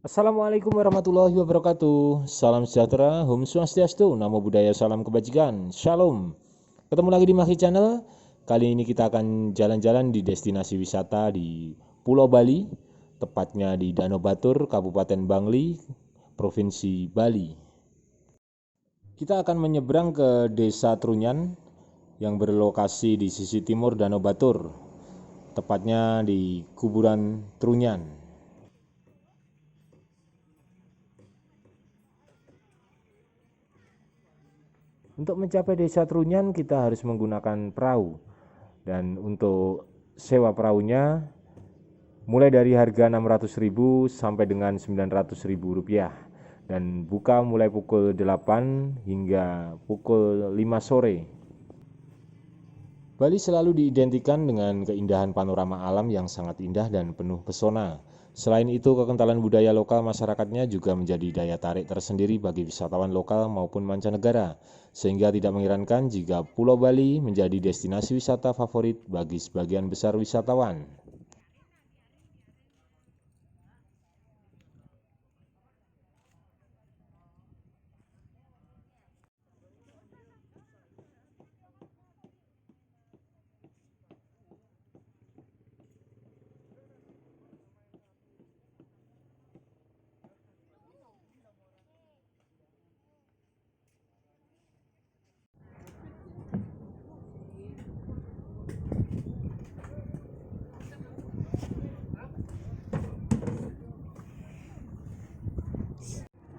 Assalamualaikum warahmatullahi wabarakatuh. Salam sejahtera, Om Swastiastu, Namo Buddhaya, salam kebajikan, Shalom. Ketemu lagi di Maki Channel. Kali ini kita akan jalan-jalan di destinasi wisata di Pulau Bali, tepatnya di Danau Batur, Kabupaten Bangli, Provinsi Bali. Kita akan menyeberang ke Desa Trunyan yang berlokasi di sisi timur Danau Batur, tepatnya di Kuburan Trunyan. Untuk mencapai Desa Trunyan kita harus menggunakan perahu, dan untuk sewa perahunya mulai dari harga 600.000 sampai dengan 900.000 rupiah, dan buka mulai pukul 8 hingga pukul 5 sore. Bali selalu diidentikan dengan keindahan panorama alam yang sangat indah dan penuh pesona. Selain itu, kekentalan budaya lokal masyarakatnya juga menjadi daya tarik tersendiri bagi wisatawan lokal maupun mancanegara, sehingga tidak mengherankan jika Pulau Bali menjadi destinasi wisata favorit bagi sebagian besar wisatawan.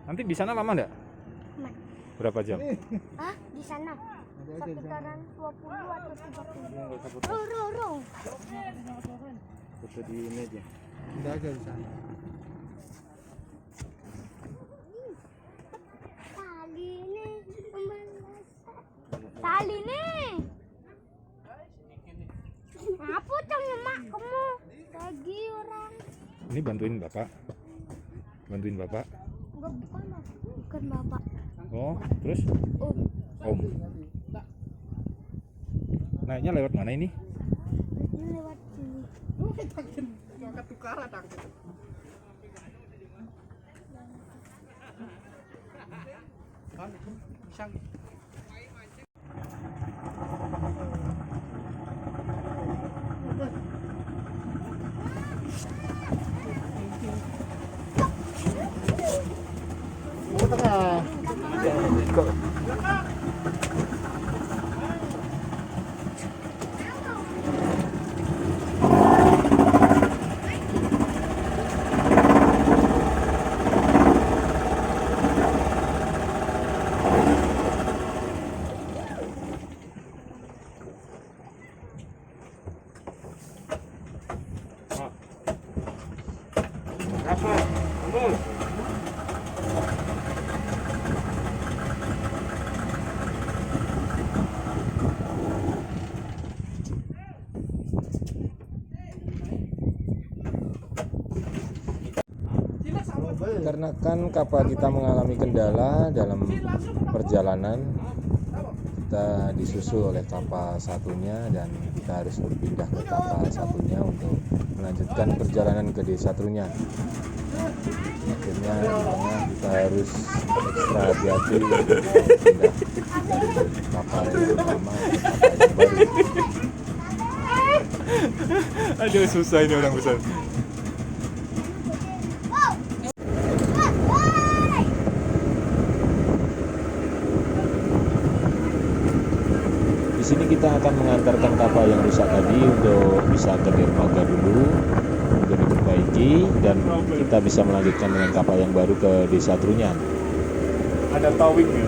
Nanti di sana lama enggak? Berapa jam? Hah? Di sana? Sekitaran 20 atau 30. Rong. Foto di ini aja. Udah aja di sana. Tali ini tali ini. Apa cangnya mak kamu? Lagi orang. Ini bantuin bapak. Bantuin bapak. Enggak, bukan bapak. Oh, terus? Om. Naiknya lewat mana ini? Ini lewat sini. Karena kan kapal kita mengalami kendala dalam perjalanan, kita disusul oleh kapal satunya dan kita harus berpindah ke kapal satunya untuk melanjutkan perjalanan ke Desa Trunyan. Akhirnya di tengah kita harus ekstra hati-hati untuk pindah dari kapal yang lama ke kapal yang baru. Aduh, susah ini orang besar. Di sini kita akan mengantarkan kapal yang rusak tadi untuk bisa ke dermaga dulu untuk diperbaiki, dan kita bisa melanjutkan dengan kapal yang baru ke Desa Trunyan. Ada towing ya.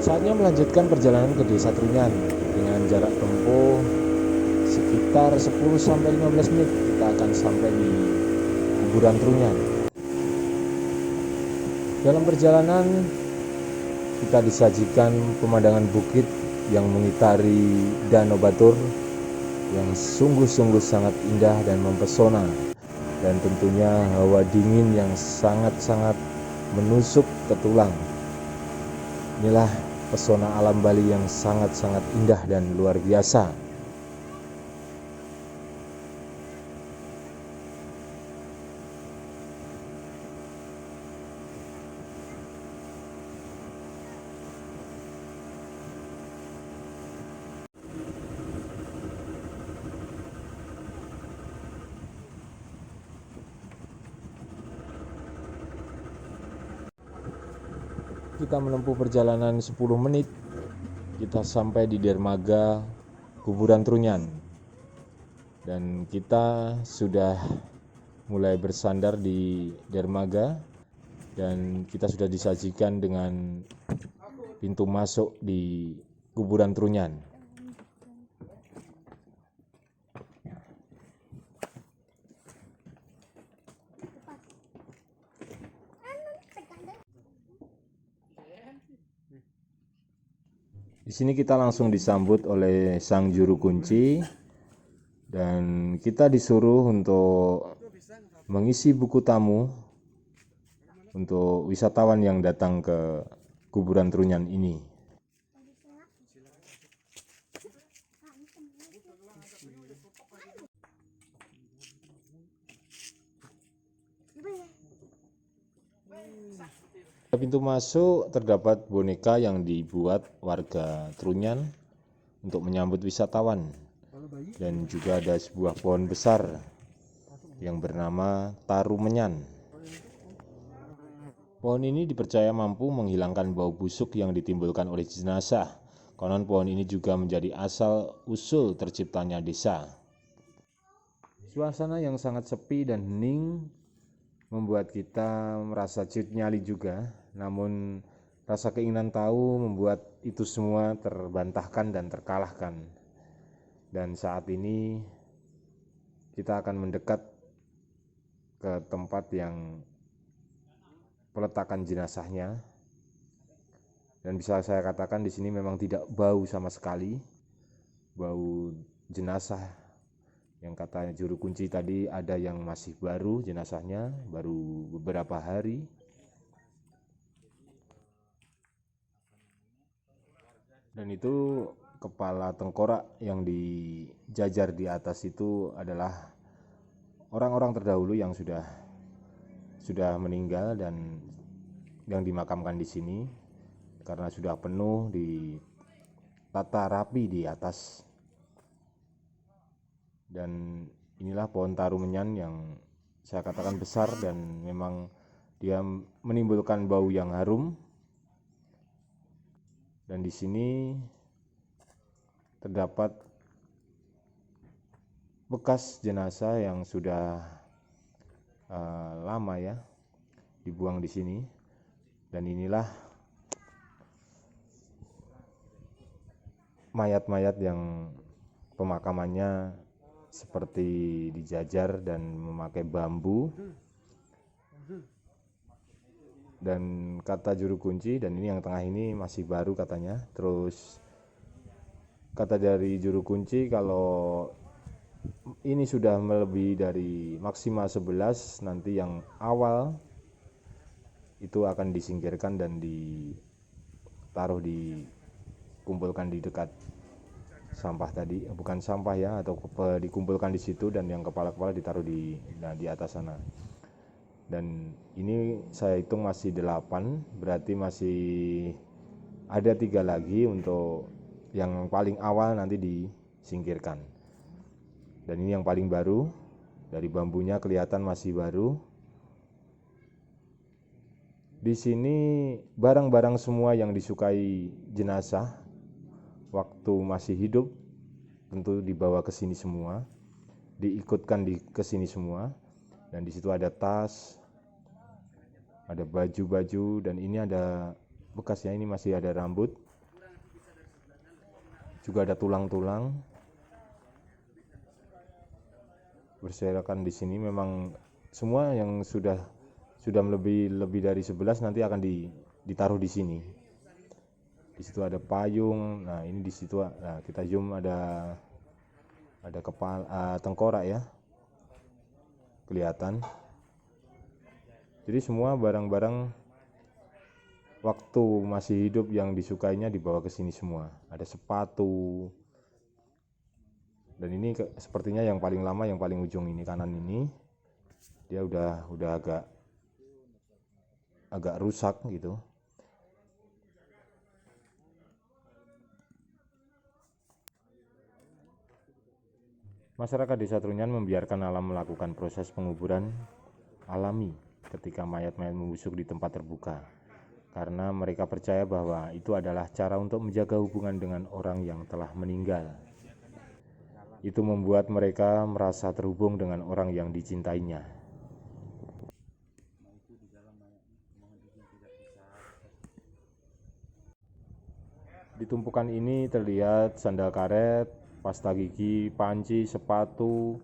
Saatnya melanjutkan perjalanan ke Desa Trunyan dengan jarak tempuh sekitar 10-15 menit. Kita akan sampai di Kuburan Trunyan. Dalam perjalanan kita disajikan pemandangan bukit yang mengitari Danau Batur yang sungguh-sungguh sangat indah dan mempesona, dan tentunya hawa dingin yang sangat-sangat menusuk ke tulang. Inilah pesona alam Bali yang sangat-sangat indah dan luar biasa. kita menempuh perjalanan 10 menit, kita sampai di dermaga kuburan Trunyan. Dan kita sudah mulai bersandar di dermaga dan kita sudah disajikan dengan pintu masuk di kuburan Trunyan. Di sini kita langsung disambut oleh sang juru kunci dan kita disuruh untuk mengisi buku tamu untuk wisatawan yang datang ke kuburan Trunyan ini. Di pintu masuk terdapat boneka yang dibuat warga Trunyan untuk menyambut wisatawan, dan juga ada sebuah pohon besar yang bernama Taru Menyan. Pohon ini dipercaya mampu menghilangkan bau busuk yang ditimbulkan oleh jenazah. Konon pohon ini juga menjadi asal usul terciptanya desa. Suasana yang sangat sepi dan hening membuat kita merasa ciut nyali juga, namun rasa keinginan tahu membuat itu semua terbantahkan dan terkalahkan. Dan saat ini kita akan mendekat ke tempat yang peletakan jenazahnya, dan bisa saya katakan di sini memang tidak bau sama sekali, bau jenazah. Yang kata juru kunci tadi ada yang masih baru jenazahnya, baru beberapa hari. Dan itu kepala tengkorak yang dijajar di atas itu adalah orang-orang terdahulu yang sudah meninggal dan yang dimakamkan di sini karena sudah penuh ditata rapi di atas. Dan inilah pohon Taru Menyan yang saya katakan besar dan memang dia menimbulkan bau yang harum. Dan di sini terdapat bekas jenazah yang sudah lama ya dibuang di sini. Dan inilah mayat-mayat yang pemakamannya seperti dijajar dan memakai bambu. Dan kata juru kunci, dan ini yang tengah ini masih baru katanya. Terus kata dari juru kunci kalau ini sudah melebihi dari maksimal 11, nanti yang awal itu akan disingkirkan dan dikumpulkan di dekat sampah tadi, bukan sampah ya, atau dikumpulkan di situ, dan yang kepala-kepala ditaruh di atas sana. Dan ini saya hitung masih 8, berarti masih ada 3 lagi untuk yang paling awal nanti disingkirkan. Dan ini yang paling baru, dari bambunya kelihatan masih baru. Di sini barang-barang semua yang disukai jenazah waktu masih hidup tentu dibawa ke sini semua, diikutkan ke sini semua. Dan di situ ada tas, ada baju-baju, dan ini ada bekasnya, ini masih ada rambut, juga ada tulang-tulang berserakan di sini. Memang semua yang sudah lebih dari 11 nanti akan ditaruh di sini. Di situ ada payung. Nah, ini di situ, nah, kita zoom, ada kepala tengkorak ya, kelihatan. Jadi semua barang-barang waktu masih hidup yang disukainya dibawa ke sini semua. Ada sepatu. Dan ini sepertinya yang paling lama, yang paling ujung ini, kanan ini, dia udah agak rusak gitu. Masyarakat Desa Trunyan membiarkan alam melakukan proses penguburan alami ketika mayat-mayat membusuk di tempat terbuka. karena mereka percaya bahwa itu adalah cara untuk menjaga hubungan dengan orang yang telah meninggal. Itu membuat mereka merasa terhubung dengan orang yang dicintainya. Di tumpukan ini terlihat sandal karet, pasta gigi, panci, sepatu,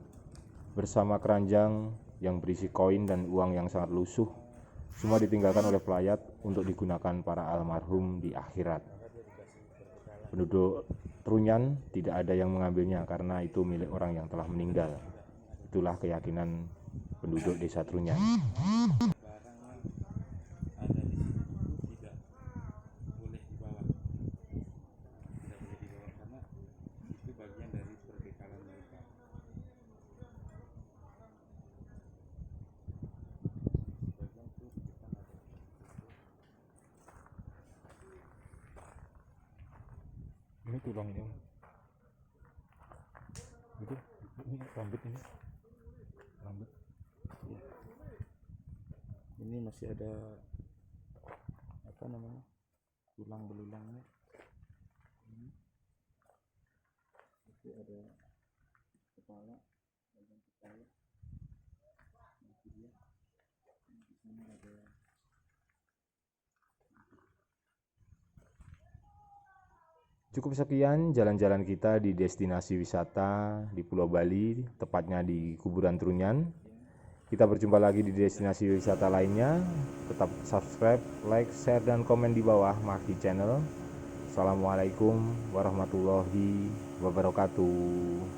bersama keranjang yang berisi koin dan uang yang sangat lusuh. Semua ditinggalkan oleh pelayat untuk digunakan para almarhum di akhirat. Penduduk Trunyan tidak ada yang mengambilnya karena itu milik orang yang telah meninggal. Itulah keyakinan penduduk desa Trunyan. Ini tulangnya. Itu ini rambut ini. Rambut. Ya. Ini masih ada apa namanya? Tulang belulangnya. Ini. Masih ada kepala, bagian kepala. Masih dia. Di sana ada Cukup sekian jalan-jalan kita di destinasi wisata di Pulau Bali, tepatnya di Kuburan Trunyan. Kita berjumpa lagi di destinasi wisata lainnya. Tetap subscribe, like, share, dan komen di bawah Maki Channel. Assalamualaikum warahmatullahi wabarakatuh.